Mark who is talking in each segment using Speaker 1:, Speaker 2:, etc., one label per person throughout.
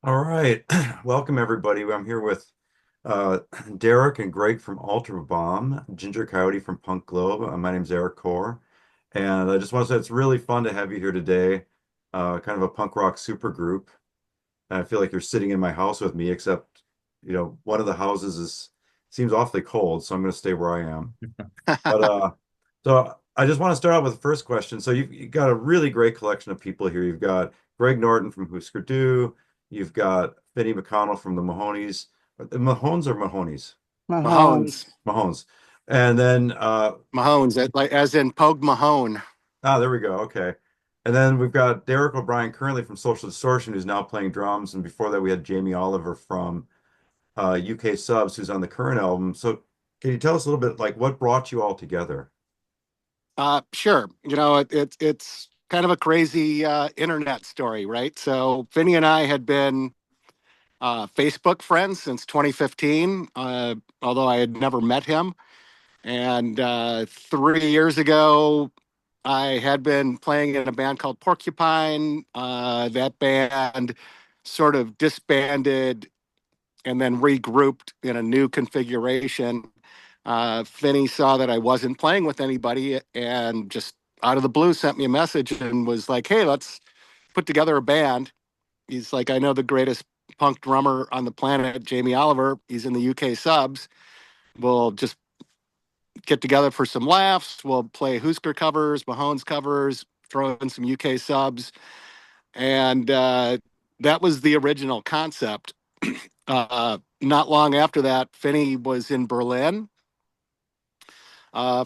Speaker 1: All right. Welcome, everybody. I'm here with uh, Derek and Greg from Ultrabomb, Ginger Coyote from Punk Globe. My name's Erik Core. And I just want to say it's really fun to have you here today, kind of a punk rock super group. And I feel like you're sitting in my house with me, except, one of the houses seems awfully cold, so I'm going to stay where I am. But so I just want to start out with the first question. So you've got a really great collection of people here. You've got Greg Norton from Husker Du. You've got Finney McConnell from the Mahoneys. The Mahones or Mahonies?
Speaker 2: Mahones.
Speaker 3: Mahomes.
Speaker 1: Mahones. And then
Speaker 2: Mahones, like as in Pogue Mahone.
Speaker 1: there we go. Okay. And then we've got Derek O'Brien currently from Social Distortion, who's now playing drums. And before that, we had Jamie Oliver from UK Subs, who's on the current album. So can you tell us a little bit like what brought you all together?
Speaker 2: Sure. It's kind of a crazy internet story, right? So Vinny and I had been Facebook friends since 2015, although I had never met him. And 3 years ago, I had been playing in a band called Porcupine. That band sort of disbanded and then regrouped in a new configuration. Finney saw that I wasn't playing with anybody and just out of the blue sent me a message and was like, hey, let's put together a band. He's like, I know the greatest punk drummer on the planet, Jamie Oliver. He's in the UK Subs. We'll just get together for some laughs. We'll play Husker covers, Mahones covers, throw in some UK Subs. And that was the original concept. Not long after that, Finney was in Berlin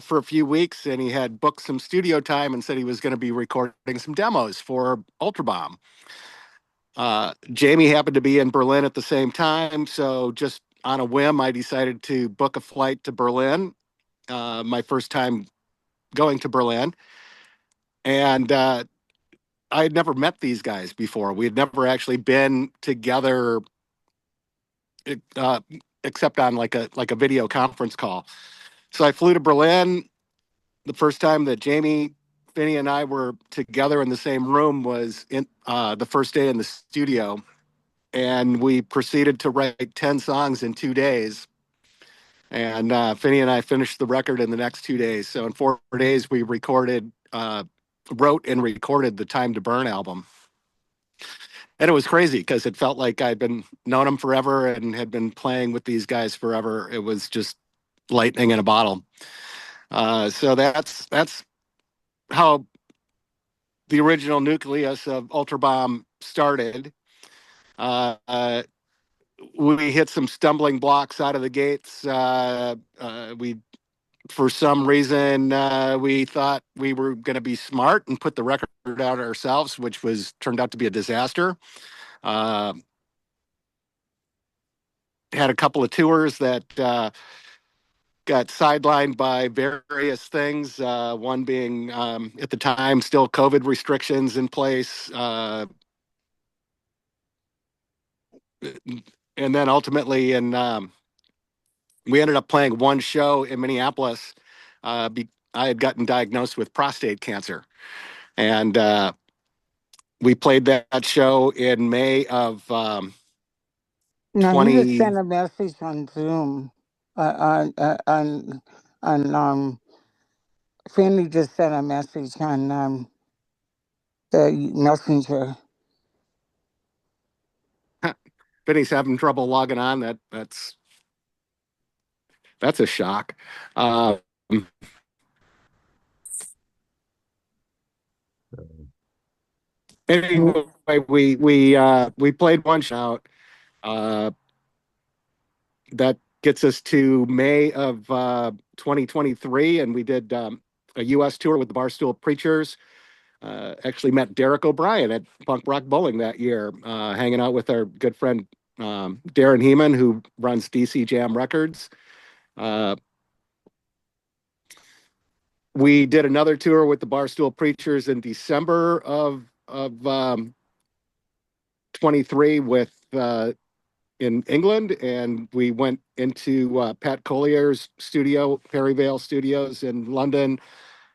Speaker 2: for a few weeks, and he had booked some studio time and said he was going to be recording some demos for Ultrabomb. Jamie happened to be in Berlin at the same time, so just on a whim, I decided to book a flight to Berlin. My first time going to Berlin, and I had never met these guys before. We had never actually been together, uh, except on like a video conference call. So I flew to Berlin. The first time that Jamie, Finney, and I were together in the same room was in the first day in the studio, and we proceeded to write 10 songs in 2 days. And Finney and I finished the record in the next 2 days. So in 4 days, we wrote and recorded the Time to Burn album. And it was crazy because it felt like I'd been known them forever and had been playing with these guys forever. It was just lightning in a bottle. So that's how the original nucleus of Ultrabomb started. Uh, uh, we hit some stumbling blocks out of the gates. We, for some reason, we thought we were going to be smart and put the record out ourselves, which was turned out to be a disaster. Uh, had a couple of tours that got sidelined by various things. One being at the time still COVID restrictions in place. And then ultimately we ended up playing one show in Minneapolis. I had gotten diagnosed with prostate cancer, and we played that show in May of
Speaker 3: No, he just
Speaker 2: 20.
Speaker 3: sent a message on Zoom. On Finley just sent a message on the messenger.
Speaker 2: Vinny's having trouble logging on. That's a shock. Um, anyway, we played one show out. Uh, that gets us to May of 2023, and we did a U.S. tour with the Barstool Preachers. Actually met Derek O'Brien at Punk Rock Bowling that year, hanging out with our good friend Darren Heeman, who runs DC Jam Records. Uh, we did another tour with the Barstool Preachers in December of 23 with in England, and we went into Pat Collier's studio, Perryvale Studios in London,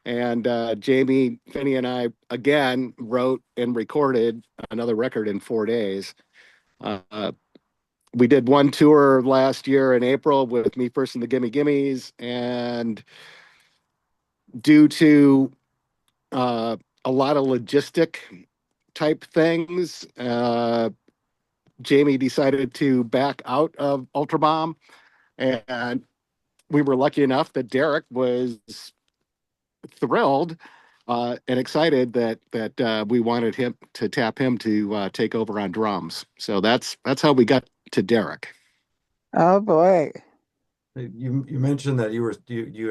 Speaker 2: and Jamie, Finney, and I again wrote and recorded another record in 4 days. Uh, we did one tour last year in April with Me First and the Gimme Gimmes, and due to uh, a lot of logistic type things, Jamie decided to back out of Ultrabomb, and we were lucky enough that Derek was thrilled and excited that we wanted him to tap him to take over on drums. So that's how we got to Derek.
Speaker 3: Oh boy.
Speaker 1: You mentioned that you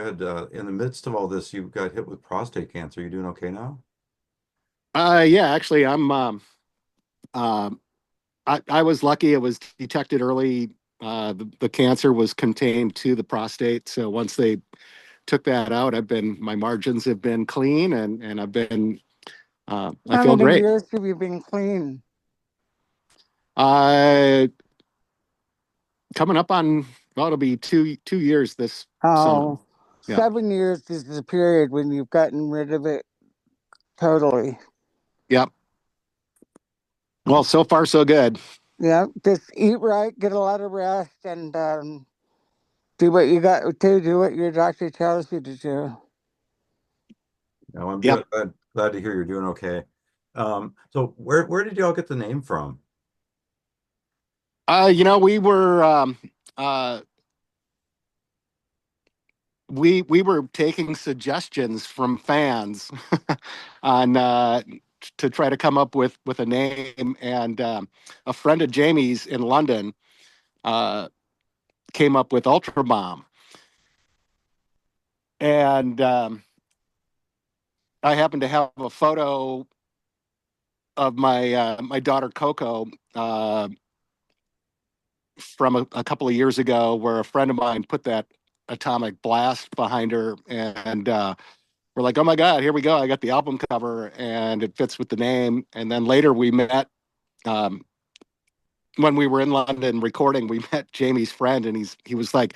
Speaker 1: had in the midst of all this, you got hit with prostate cancer. You doing okay now?
Speaker 2: Yeah, actually, um, I was lucky. It was detected early. The cancer was contained to the prostate. So once they took that out, my margins have been clean, and I
Speaker 3: How
Speaker 2: feel
Speaker 3: many
Speaker 2: great.
Speaker 3: years have you been clean?
Speaker 2: Uh, Coming up on, well, it'll be two years this summer.
Speaker 3: Oh,
Speaker 2: Yeah.
Speaker 3: 7 years is the period when you've gotten rid of it totally.
Speaker 2: Yep. Well, so far so good.
Speaker 3: Yeah, just eat right, get a lot of rest, and do what you got to do, what your doctor tells you to do.
Speaker 1: No, I'm
Speaker 2: Yep.
Speaker 1: good. Glad to hear you're doing okay. So where did y'all get the name from?
Speaker 2: We were uh we were taking suggestions from fans on to try to come up with a name, and a friend of Jamie's in London uh came up with Ultra Bomb, and I happened to have a photo of my daughter Coco from a couple of years ago, where a friend of mine put that atomic blast behind her, and we're like, oh my god, here we go! I got the album cover, and it fits with the name. And then later we met um, when we were in London recording. We met Jamie's friend, and he was like,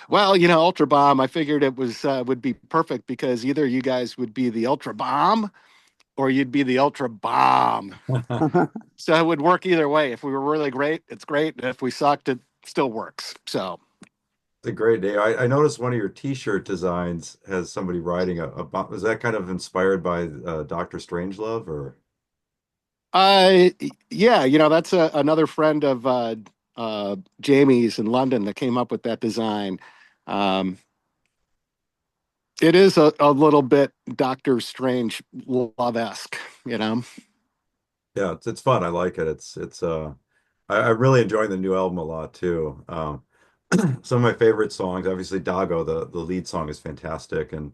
Speaker 2: well, Ultra Bomb. I figured it was would be perfect because either you guys would be the Ultra Bomb or you'd be the Ultra Bomb. So it would work either way. If we were really great, it's great. If we sucked, it still works. So,
Speaker 1: It's a great day. I noticed one of your T-shirt designs has somebody riding a bomb. Was that kind of inspired by Dr. Strangelove or?
Speaker 2: uh, yeah, that's another friend of Jamie's in London that came up with that design. Um, it is a little bit Doctor Strange love-esque, you know.
Speaker 1: Yeah, it's fun. I like it. I'm really enjoying the new album a lot too. Some of my favorite songs, obviously Dago, the lead song is fantastic, and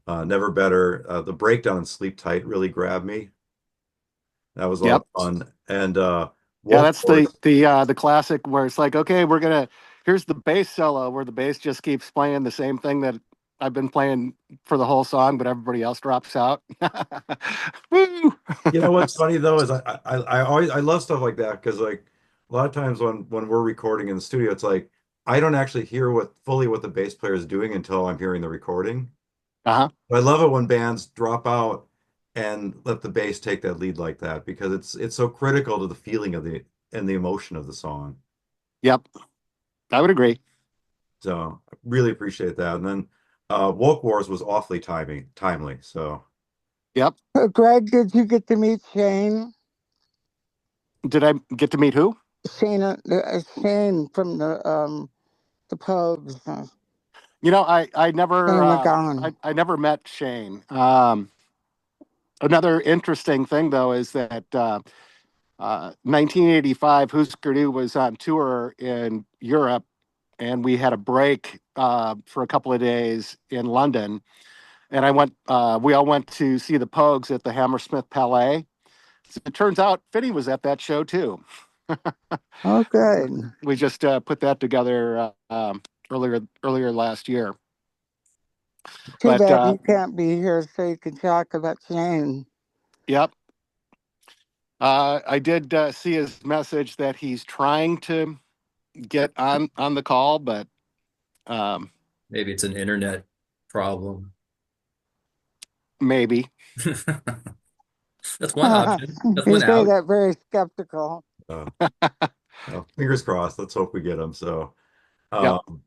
Speaker 1: Never Better. The breakdown in Sleep Tight really grabbed me. That was a lot
Speaker 2: Yep.
Speaker 1: of fun. And
Speaker 2: Yeah,
Speaker 1: Wolf
Speaker 2: that's
Speaker 1: Wars,
Speaker 2: the classic where it's like, okay, here's the bass solo where the bass just keeps playing the same thing that I've been playing for the whole song, but everybody else drops out. Woo!
Speaker 1: you know what's funny though is I love stuff like that because like a lot of times when we're recording in the studio, it's like I don't actually hear what the bass player is doing until I'm hearing the recording.
Speaker 2: Uh-huh.
Speaker 1: But I love it when bands drop out and let the bass take that lead like that because it's so critical to the feeling of the emotion of the song.
Speaker 2: Yep, I would agree.
Speaker 1: So I really appreciate that. And then Woke Wars was awfully timely. So
Speaker 2: Yep.
Speaker 3: Greg, did you get to meet Shane?
Speaker 2: Did I get to meet who?
Speaker 3: Shane from the Pogues,
Speaker 2: I never
Speaker 3: Shane McGowan.
Speaker 2: I never met Shane. Another interesting thing though is that 1985, Husker Du was on tour in Europe, and we had a break for a couple of days in London. And we all went to see the Pogues at the Hammersmith Palais. So it turns out Finney was at that show too.
Speaker 3: Oh, good.
Speaker 2: We just put that together earlier last year.
Speaker 3: Too
Speaker 2: But
Speaker 3: bad you can't be here so you can talk about Shane.
Speaker 2: yep, I did see his message that he's trying to get on the call, but um,
Speaker 4: Maybe it's an internet problem.
Speaker 2: maybe.
Speaker 4: That's one option. That's
Speaker 3: You
Speaker 4: one
Speaker 3: say
Speaker 4: out.
Speaker 3: that very skeptical.
Speaker 1: uh, Well, fingers crossed. Let's hope we get them. So,
Speaker 2: Yep.
Speaker 1: um,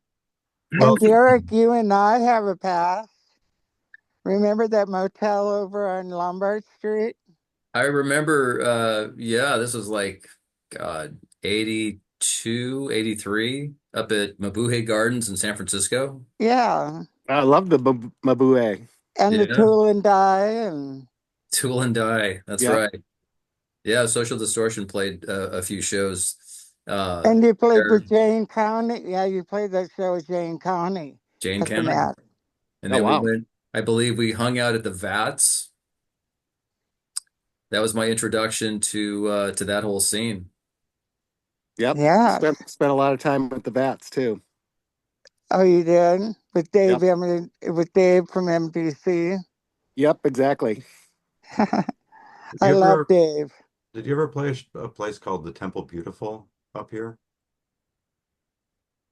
Speaker 1: well,
Speaker 3: And Derek, you and I have a past. Remember that motel over on Lombard Street?
Speaker 4: I remember, yeah, this was like, God, 82, 83, up at Mabuhay Gardens in San Francisco.
Speaker 3: Yeah.
Speaker 2: I love the Mabue.
Speaker 3: And the
Speaker 4: Yeah.
Speaker 3: tool and die and
Speaker 4: Tool and Die. That's
Speaker 2: Yep.
Speaker 4: right. Yeah, Social Distortion played a few shows
Speaker 3: you played with
Speaker 4: there,
Speaker 3: Jane County. Yeah, you played that show with Jane County
Speaker 4: Jane
Speaker 3: at the
Speaker 4: County.
Speaker 3: Met.
Speaker 4: And
Speaker 2: Oh
Speaker 4: then we
Speaker 2: wow.
Speaker 4: went, I believe we hung out at the Vats. That was my introduction to that whole scene.
Speaker 2: Yep.
Speaker 3: Yeah.
Speaker 2: Spent a lot of time with the Vats too.
Speaker 3: Oh, you did? With
Speaker 2: Yep.
Speaker 3: With Dave from MDC.
Speaker 2: Yep. Exactly.
Speaker 1: did
Speaker 3: I
Speaker 1: you
Speaker 3: love
Speaker 1: ever
Speaker 3: Dave.
Speaker 1: did you ever play a place called the Temple Beautiful up here?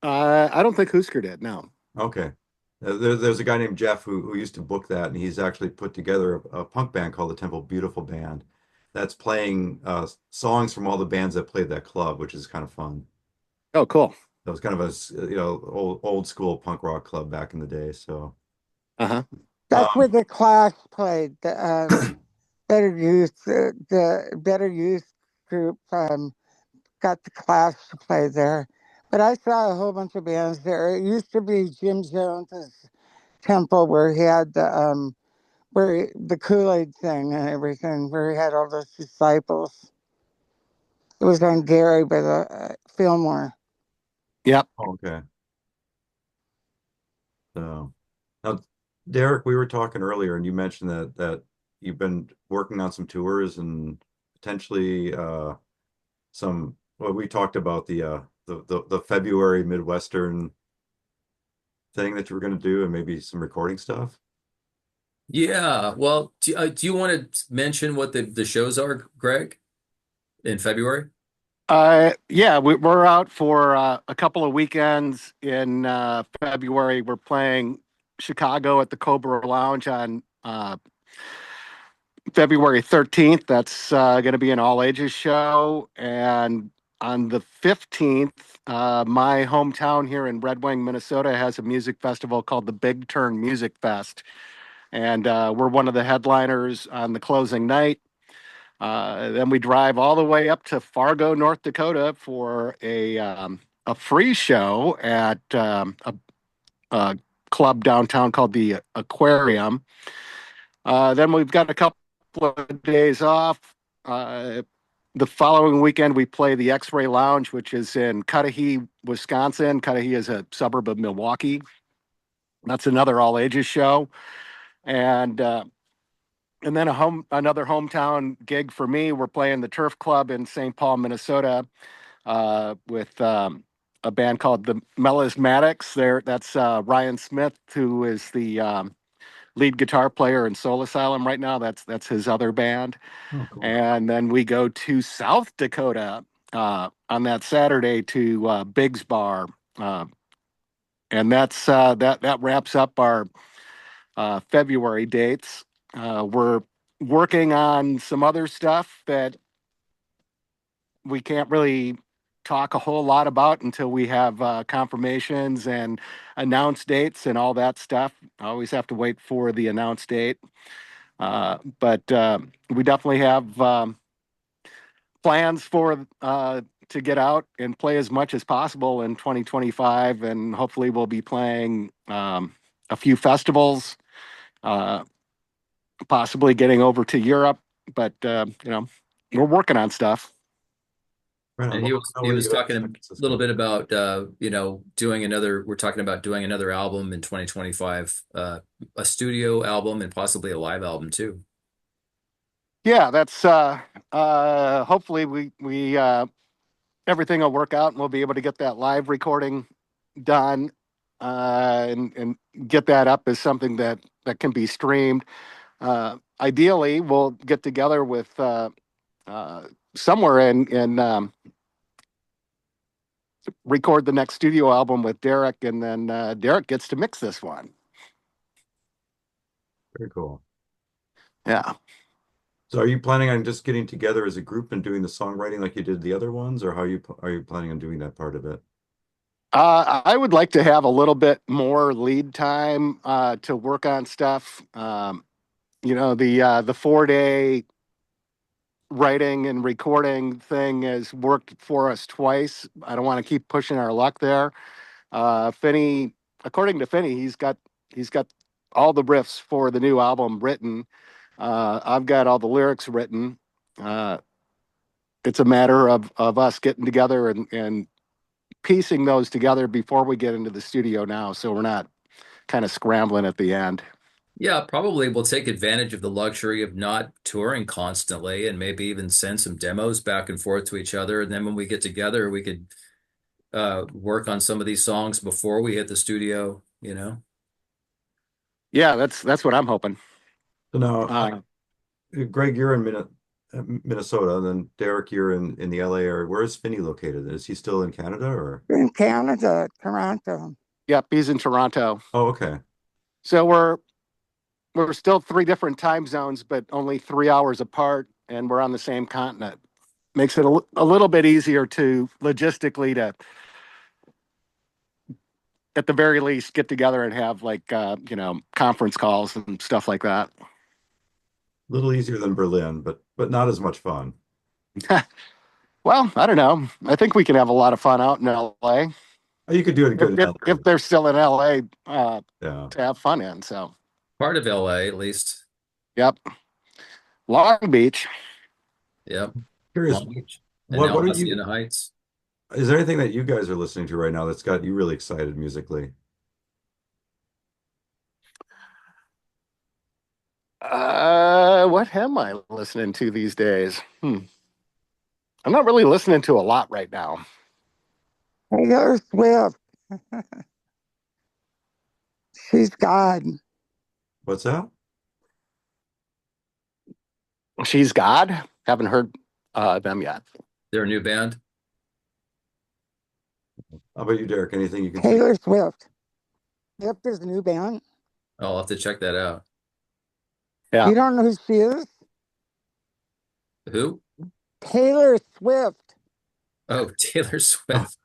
Speaker 2: I don't think Husker did. No.
Speaker 1: Okay. There's a guy named Jeff who used to book that, and he's actually put together a punk band called the Temple Beautiful Band that's playing songs from all the bands that played that club, which is kind of fun.
Speaker 2: Oh, cool.
Speaker 1: That was kind of old school punk rock club back in the day. So
Speaker 2: Uh-huh.
Speaker 3: That's where
Speaker 1: um,
Speaker 3: the Clash played. The Better Youth group got the Clash to play there. But I saw a whole bunch of bands there. It used to be Jim Jones's temple where he had the Kool-Aid thing and everything, where he had all those disciples. It was on Gary by the Fillmore.
Speaker 2: Yep.
Speaker 1: okay. So now, Derek, we were talking earlier, and you mentioned that you've been working on some tours and potentially some. Well, we talked about the February Midwestern thing that you were going to do, and maybe some recording stuff.
Speaker 4: Yeah. Well, do you want to mention what the shows are, Greg, in February?
Speaker 2: Yeah, we're out for a couple of weekends in February. We're playing Chicago at the Cobra Lounge on February 13th. That's going to be an all ages show. And on the 15th, my hometown here in Red Wing, Minnesota, has a music festival called the Big Turn Music Fest. And we're one of the headliners on the closing night. Then we drive all the way up to Fargo, North Dakota for a free show at a club downtown called the Aquarium. Then we've got a couple of days off. Uh, the following weekend, we play the X-Ray Lounge, which is in Cudahy, Wisconsin. Cudahy is a suburb of Milwaukee. That's another all ages show, and then another hometown gig for me. We're playing the Turf Club in St. Paul, Minnesota, with a band called the Melismatics. That's Ryan Smith, who is the lead guitar player in Soul Asylum right now. That's his other band.
Speaker 1: Oh, cool.
Speaker 2: And then we go to South Dakota on that Saturday to Biggs Bar, and that wraps up our February dates. We're working on some other stuff that we can't really talk a whole lot about until we have confirmations and announced dates and all that stuff. I always have to wait for the announced date. But we definitely have plans for to get out and play as much as possible in 2025, and hopefully we'll be playing a few festivals, uh, possibly getting over to Europe. But we're working on stuff.
Speaker 1: Right on.
Speaker 4: And
Speaker 1: Well,
Speaker 4: he
Speaker 1: let
Speaker 4: was
Speaker 1: me know
Speaker 4: he
Speaker 1: when you
Speaker 4: was
Speaker 1: get up to
Speaker 4: talking
Speaker 1: San
Speaker 4: a little
Speaker 1: Francisco.
Speaker 4: bit about doing another. We're talking about doing another album in 2025, a studio album and possibly a live album too.
Speaker 2: Yeah, that's hopefully we everything will work out and we'll be able to get that live recording done, and get that up as something that can be streamed. Ideally, we'll get together with uh, somewhere and record the next studio album with Derek, and then Derek gets to mix this one.
Speaker 1: Very cool.
Speaker 2: Yeah.
Speaker 1: So are you planning on just getting together as a group and doing the songwriting like you did the other ones, or how are you planning on doing that part of it?
Speaker 2: I would like to have a little bit more lead time to work on stuff. The 4 day writing and recording thing has worked for us twice. I don't want to keep pushing our luck there. Finney, according to Finney, he's got all the riffs for the new album written. I've got all the lyrics written. Uh, it's a matter of us getting together and piecing those together before we get into the studio now, so we're not kind of scrambling at the end.
Speaker 4: Yeah, probably we'll take advantage of the luxury of not touring constantly and maybe even send some demos back and forth to each other. And then when we get together, we could work on some of these songs before we hit the studio, you know?
Speaker 2: Yeah, that's what I'm hoping.
Speaker 1: So now,
Speaker 2: Uh,
Speaker 1: Greg, you're in Minnesota, and then Derek, you're in the LA area. Where is Finney located? Is he still in Canada or?
Speaker 3: In Canada, Toronto.
Speaker 2: yep, he's in Toronto,
Speaker 1: Oh, okay.
Speaker 2: so we're still three different time zones, but only 3 hours apart, and we're on the same continent. Makes it a little bit easier to logistically to, at the very least, get together and have like conference calls and stuff like that.
Speaker 1: A little easier than Berlin, but not as much fun.
Speaker 2: Well, I don't know. I think we can have a lot of fun out in LA
Speaker 1: Oh, you could do it
Speaker 2: if
Speaker 1: good in
Speaker 2: if,
Speaker 1: LA.
Speaker 2: if they're still in LA
Speaker 1: Yeah.
Speaker 2: to have fun in. So,
Speaker 4: Part of LA, at least.
Speaker 2: yep, Long Beach.
Speaker 4: Yep.
Speaker 1: Curious,
Speaker 4: Long Beach. And
Speaker 1: what
Speaker 4: now
Speaker 1: are you?
Speaker 4: Hacienda Heights.
Speaker 1: Is there anything that you guys are listening to right now that's got you really excited musically?
Speaker 2: What am I listening to these days? I'm not really listening to a lot right now.
Speaker 3: Taylor Swift, she's God.
Speaker 1: What's that?
Speaker 2: She's God. Haven't heard them yet.
Speaker 4: Their new band.
Speaker 1: How about you, Derek? Anything you can see?
Speaker 3: Taylor Swift. Yep, there's a new band.
Speaker 4: I'll have to check that out.
Speaker 2: Yeah.
Speaker 3: You don't know who she is?
Speaker 4: Who?
Speaker 3: Taylor Swift.
Speaker 4: Oh, Taylor
Speaker 1: Oh,
Speaker 4: Swift.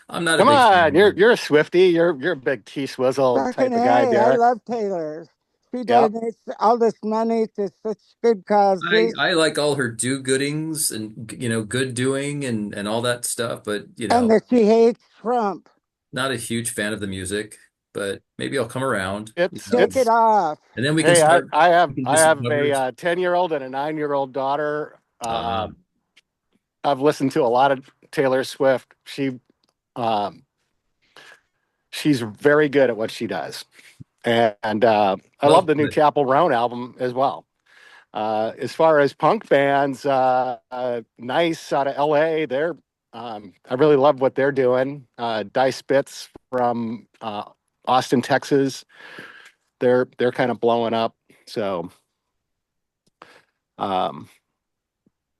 Speaker 4: I'm not a
Speaker 2: Come
Speaker 4: big
Speaker 2: on,
Speaker 4: fan.
Speaker 2: you're a Swifty. You're a big T Swizzle
Speaker 3: Fucking
Speaker 2: type of guy,
Speaker 3: A, I
Speaker 2: Derek.
Speaker 3: love Taylor. She
Speaker 2: Yep.
Speaker 3: donates all this money to such good
Speaker 4: I
Speaker 3: causes.
Speaker 4: I like all her do-goodings and good doing and all that stuff, but
Speaker 3: And that she hates Trump.
Speaker 4: not a huge fan of the music, but maybe I'll come around,
Speaker 3: Shake it
Speaker 2: It's
Speaker 3: off.
Speaker 4: and then we can
Speaker 2: Hey, I,
Speaker 4: start
Speaker 2: I have
Speaker 4: we can do
Speaker 2: I
Speaker 4: some
Speaker 2: have
Speaker 4: covers.
Speaker 2: a 10-year-old and a 9-year-old daughter.
Speaker 4: Uh,
Speaker 2: I've listened to a lot of Taylor Swift. Um, she's very good at what she does, and I love
Speaker 4: well,
Speaker 2: the new
Speaker 4: good.
Speaker 2: Chapel Roan album as well. As far as punk bands, Nice out of LA, I really love what they're doing. Die Spitz from Austin, Texas, they're kind of blowing up. So, um,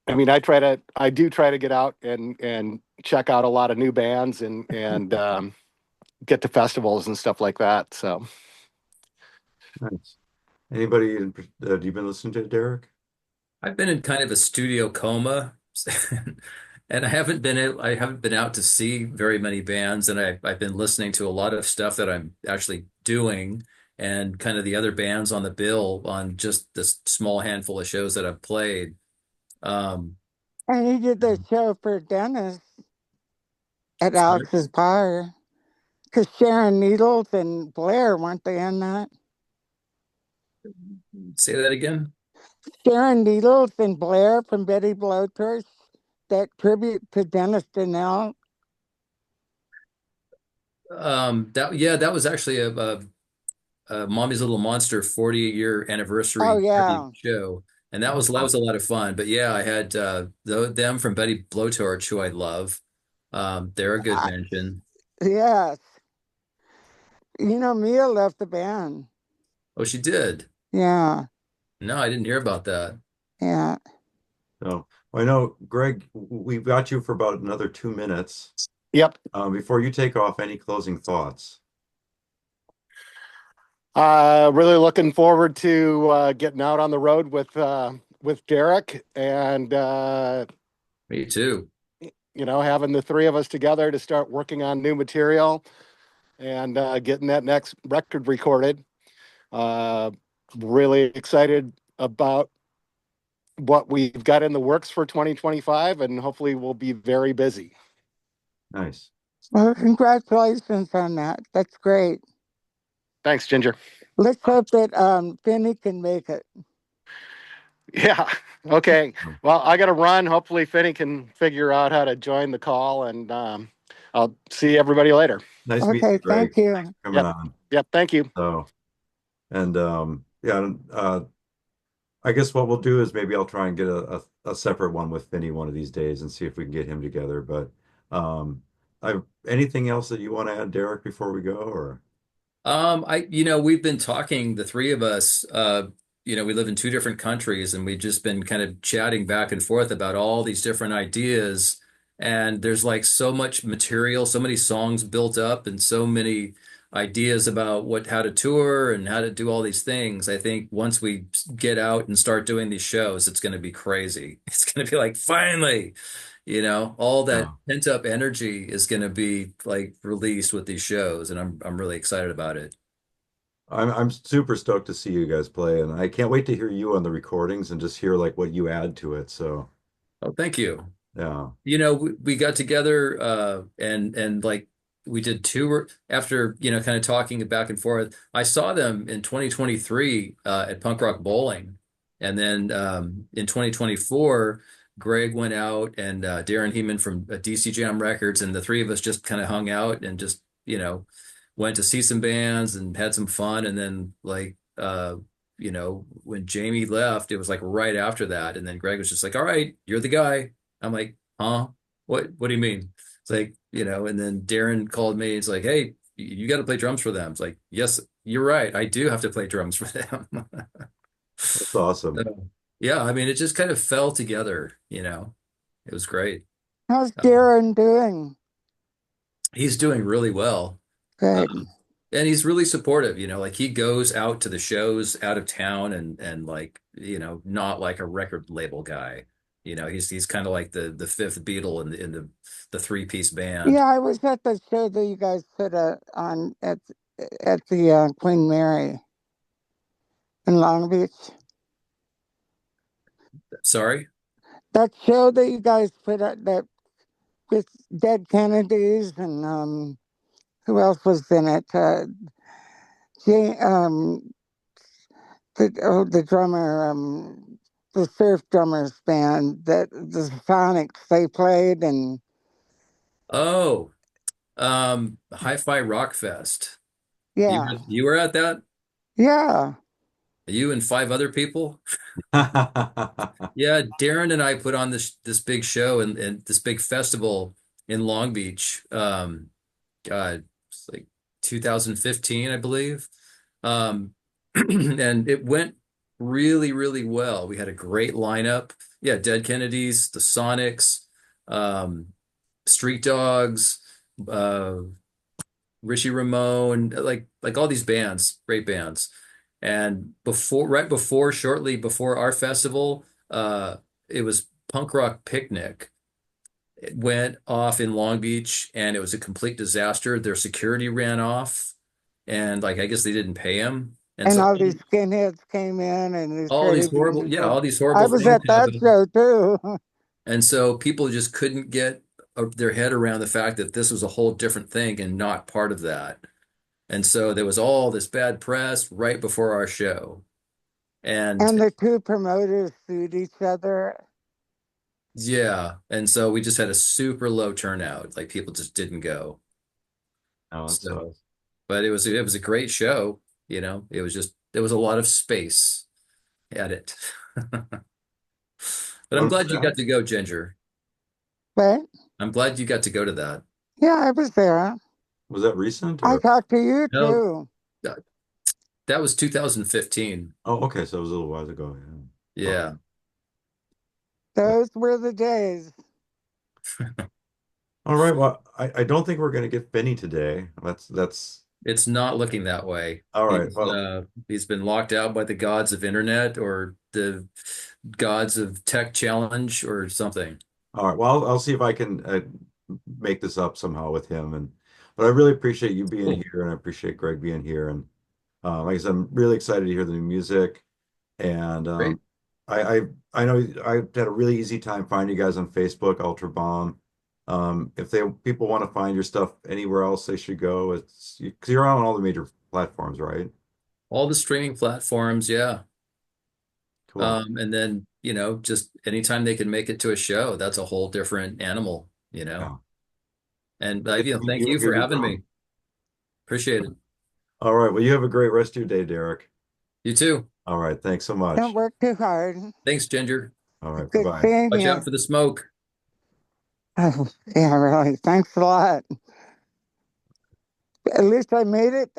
Speaker 2: I mean, I do try to get out and check out a lot of new bands and get to festivals and stuff like that. So,
Speaker 1: nice. Anybody that you've been listening to, Derek?
Speaker 4: I've been in kind of a studio coma, and I haven't been out to see very many bands, and I've been listening to a lot of stuff that I'm actually doing, and kind of the other bands on the bill on just this small handful of shows that I've played. Um,
Speaker 3: And he did the show for Dennis at
Speaker 4: sorry,
Speaker 3: Alex's Bar. Because Sharon Needles and Blair, weren't they in that?
Speaker 4: say that again.
Speaker 3: Sharon Needles and Blair from Betty Blowtorch, that tribute to Dennis Donnell.
Speaker 4: That was actually a Mommy's Little Monster 40-year
Speaker 3: Oh,
Speaker 4: anniversary tribute
Speaker 3: yeah.
Speaker 4: show, and that
Speaker 1: Oh,
Speaker 4: was
Speaker 1: wow.
Speaker 4: a lot of fun. But yeah, I had them from Betty Blowtorch, who I love. They're a good
Speaker 3: Uh,
Speaker 4: mention.
Speaker 3: yes. You know, Mia left the band.
Speaker 4: Oh, she did.
Speaker 3: Yeah.
Speaker 4: No, I didn't hear about that.
Speaker 3: Yeah.
Speaker 1: So, well, I know, Greg, we've got you for about another 2 minutes.
Speaker 2: yep.
Speaker 1: Before you take off, any closing thoughts?
Speaker 2: Really looking forward to getting out on the road with with Derek, and
Speaker 4: Me too.
Speaker 2: having the three of us together to start working on new material and getting that next record recorded. Uh, really excited about what we've got in the works for 2025, and hopefully we'll be very busy.
Speaker 1: Nice.
Speaker 3: Well, congratulations on that. That's great.
Speaker 2: Thanks, Ginger.
Speaker 3: Let's hope that Finney can make it.
Speaker 2: Yeah. Okay. Well, I got to run. Hopefully, Finney can figure out how to join the call, and I'll see everybody later.
Speaker 1: Nice meeting
Speaker 3: Okay,
Speaker 1: you, Greg.
Speaker 3: thank you.
Speaker 1: Thanks for coming
Speaker 2: Yep.
Speaker 1: on.
Speaker 2: Yep. Thank you.
Speaker 1: So, and yeah, I guess what we'll do is maybe I'll try and get a separate one with Finney one of these days and see if we can get him together. But I anything else that you want to add, Derek, before we go, or?
Speaker 4: We've been talking, the three of us, we live in two different countries and we've just been kind of chatting back and forth about all these different ideas. And there's like so much material, so many songs built up and so many ideas about how to tour and how to do all these things. I think once we get out and start doing these shows, it's going to be crazy. It's going to be like, finally, all that
Speaker 1: Yeah.
Speaker 4: pent up energy is going to be like released with these shows, and I'm really excited about it.
Speaker 1: I'm super stoked to see you guys play, and I can't wait to hear you on the recordings and just hear like what you add to it. So
Speaker 4: Oh, thank you.
Speaker 1: yeah.
Speaker 4: We got together and like we did tour after, kind of talking back and forth. I saw them in 2023 at Punk Rock Bowling. And then in 2024, Greg went out and Darren Heeman from DC Jam Records, and the three of us just kind of hung out and just, went to see some bands and had some fun. And then like when Jamie left, it was like right after that. And then Greg was just like, all right, you're the guy. I'm like, huh? What do you mean? It's like, and then Darren called me. It's like, hey, you got to play drums for them. It's like, yes, you're right. I do have to play drums for them.
Speaker 1: That's awesome.
Speaker 4: So, yeah, I mean, it just kind of fell together. It was great.
Speaker 3: How's
Speaker 4: Um,
Speaker 3: Darren doing?
Speaker 4: he's doing really well.
Speaker 3: Good.
Speaker 4: Um, and he's really supportive, like he goes out to the shows out of town and like, not like a record label guy. He's kind of like the fifth Beatle in the three-piece band.
Speaker 3: Yeah, I was at the show that you guys put on at the Queen Mary in Long Beach.
Speaker 4: Sorry?
Speaker 3: That show that you guys put at that with Dead Kennedys and who else was in it? Jay, the drummer, the Surf Drummers band, that the Sonics they played, and
Speaker 4: Oh, Hi-Fi Rock Fest. You
Speaker 3: yeah,
Speaker 4: you were at that?
Speaker 3: yeah,
Speaker 4: You and five other people? Yeah, Darren and I put on this big show and this big festival in Long Beach. God, it's like 2015, I believe. Um, and it went really, really well. We had a great lineup. Yeah, Dead Kennedys, the Sonics, um, Street Dogs, uh, Richie Ramone, like all these bands, great bands. And shortly before our festival, it was Punk Rock Picnic. It went off in Long Beach and it was a complete disaster. Their security ran off and like I guess they didn't pay him. And
Speaker 3: and
Speaker 4: so
Speaker 3: all these skinheads came in and they
Speaker 4: all these
Speaker 3: started beating
Speaker 4: horrible, yeah,
Speaker 3: people.
Speaker 4: all these
Speaker 3: I
Speaker 4: horrible
Speaker 3: was
Speaker 4: things
Speaker 3: at that
Speaker 4: happened.
Speaker 3: show too.
Speaker 4: And so people just couldn't get their head around the fact that this was a whole different thing and not part of that. And so there was all this bad press right before our show. And
Speaker 3: And the two promoters sued each other.
Speaker 4: yeah, and so we just had a super low turnout. Like people just didn't go.
Speaker 1: Oh, that
Speaker 4: So,
Speaker 1: sucks.
Speaker 4: but it was a great show. It was just there was a lot of space at it. But I'm
Speaker 1: When was
Speaker 4: glad you got
Speaker 1: that?
Speaker 4: to go, Ginger.
Speaker 3: But
Speaker 4: I'm glad you got to go to that.
Speaker 3: yeah, I was there.
Speaker 1: Was that recent
Speaker 3: I
Speaker 1: or?
Speaker 3: talked to you
Speaker 4: No,
Speaker 3: too.
Speaker 4: that that was 2015.
Speaker 1: Oh, okay. So it was a little while ago. Yeah. Well,
Speaker 4: Yeah.
Speaker 3: Those were the days.
Speaker 1: all right. Well, I don't think we're going to get Benny today. That's
Speaker 4: It's not looking that way.
Speaker 1: All right. Well,
Speaker 4: He's been locked out by the gods of internet or the gods of tech challenge or something.
Speaker 1: all right. Well, I'll see if I can make this up somehow with him. But I really appreciate you being
Speaker 4: Cool.
Speaker 1: here, and I appreciate Greg being here. And like I said, I'm really excited to hear the new music. And
Speaker 4: Great.
Speaker 1: I, I I know I had a really easy time finding you guys on Facebook, Ultra Bomb. If people want to find your stuff anywhere else, they should go. It's because you're on all the major platforms, right?
Speaker 4: All the streaming platforms, yeah.
Speaker 1: Cool.
Speaker 4: And then, just anytime they can make it to a show, that's a whole different animal, you know.
Speaker 1: Yeah.
Speaker 4: And
Speaker 1: Nice to meet
Speaker 4: thank
Speaker 1: you and
Speaker 4: you
Speaker 1: hear
Speaker 4: for
Speaker 1: you
Speaker 4: having
Speaker 1: drum.
Speaker 4: me. Appreciate it.
Speaker 1: All right. Well, you have a great rest of your day, Derek.
Speaker 4: You too.
Speaker 1: All right. Thanks so
Speaker 3: Don't
Speaker 1: much.
Speaker 3: work too hard.
Speaker 4: Thanks, Ginger.
Speaker 1: All right.
Speaker 3: Good
Speaker 1: Bye-bye.
Speaker 3: seeing
Speaker 4: Watch out
Speaker 3: you.
Speaker 4: for the smoke.
Speaker 3: Oh, yeah, really. Thanks a lot. At least I made it.